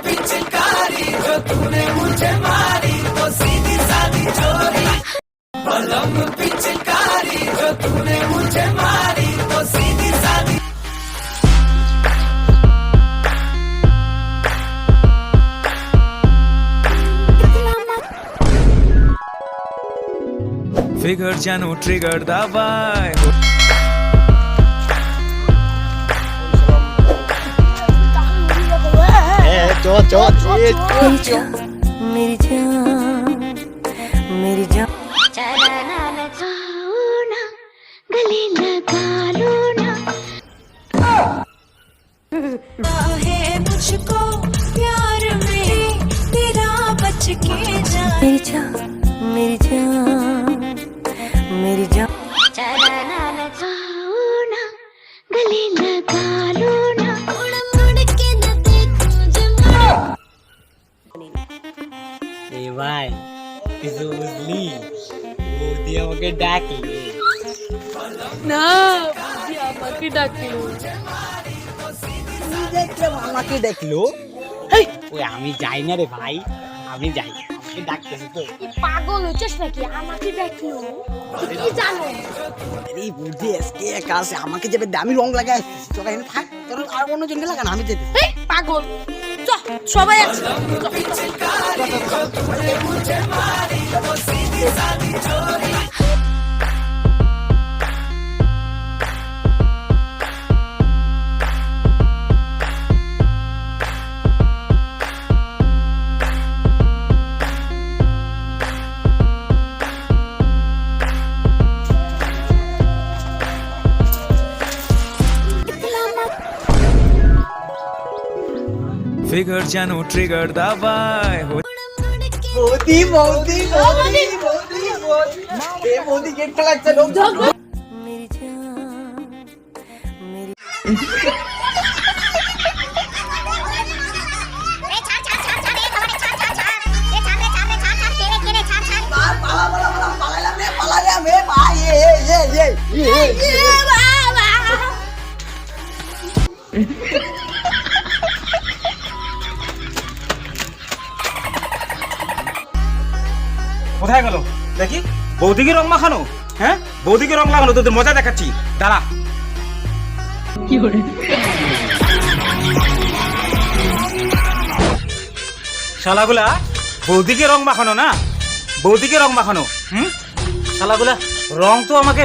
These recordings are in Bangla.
पिचकारी जो तूने मुझे मारी वो सीधी सादी चोरी बलम पिचकारी जो तूने मुझे मारी वो सीधी सादी फिगर जानो ट्रिगर दबाए मेरी जान चलना लगाओ ना गले लगा लो ना है मुझको प्यार में तेरा बच के जा मेरी जान चलना लगाओ ना गले लगा लो ना मुड़ के न देखो जमा ভাই কিছু বুঝলি বৌদি আমাকে ডাকলে না বৌদি আমাকে ডাকলো আমাকে ডাকলো ওই আমি যাই না রে ভাই আমি যাই আমাকে ডাকতেছে তো পাগল হচ্ছিস নাকি আমাকে ডাকলো তুই কি জানো এই বুদ্ধি আজকে একা আছে আমাকে যাবে দামি রং লাগাই আসছিস তোরা এখানে থাক তোর আর অন্যজনকে লাগান আমি যেতে এই পাগল চ সবাই আছে फिगर जानो ट्रिगर दबाए বৌদি বৌদি বৌদি বৌদি বৌদি এই বৌদি গেট খেলাচ্ছে লোক मेरी जान मेरी কোথায় গেল দেখি বৌদিকে রং মাখানো হ্যাঁ বৌদিকে রং লাগানো তোদের মজা দেখাচ্ছি দাঁড়া শালাগুলা বৌদিকে রং মাখানো না বৌদিকে রং মাখানো শালাগুলা রং তো আমাকে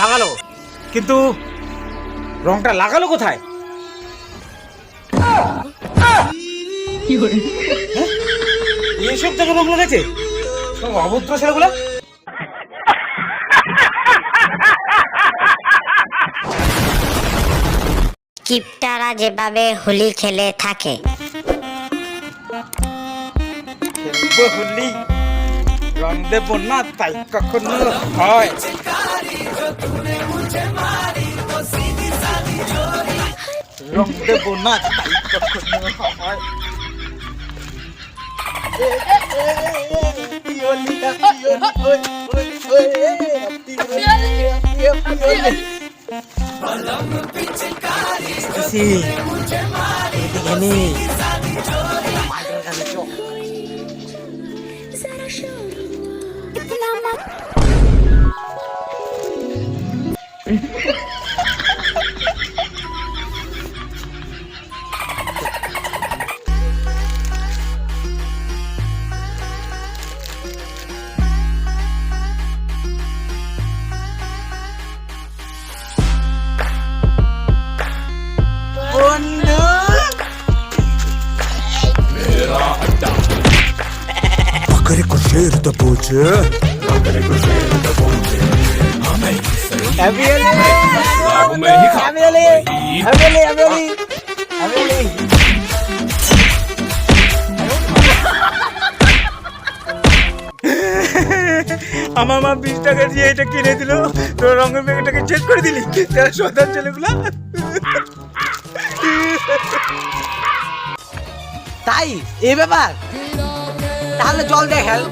লাগালো কিন্তু রংটা লাগালো কোথায় এইসব জায়গায় রং লাগাচ্ছে সব অভদ্র ছেলেগুলো কিপটারা যেভাবে হোলি খেলে থাকে হোলি রং দেব না তাই কখনো হয় রং দেব না তাই কখনো হয় बकरे को शेर तो पूछे बकरे को शेर तो पूछे हमें আমার মা 20 টাকা দিয়ে এটা কিনে দিল তোর রঙের প্যাকেটটাকে চেক করে দিলি তার সন্তান ছেলেগুলা তাই এই ব্যাপার তাহলে জল দিয়ে খেল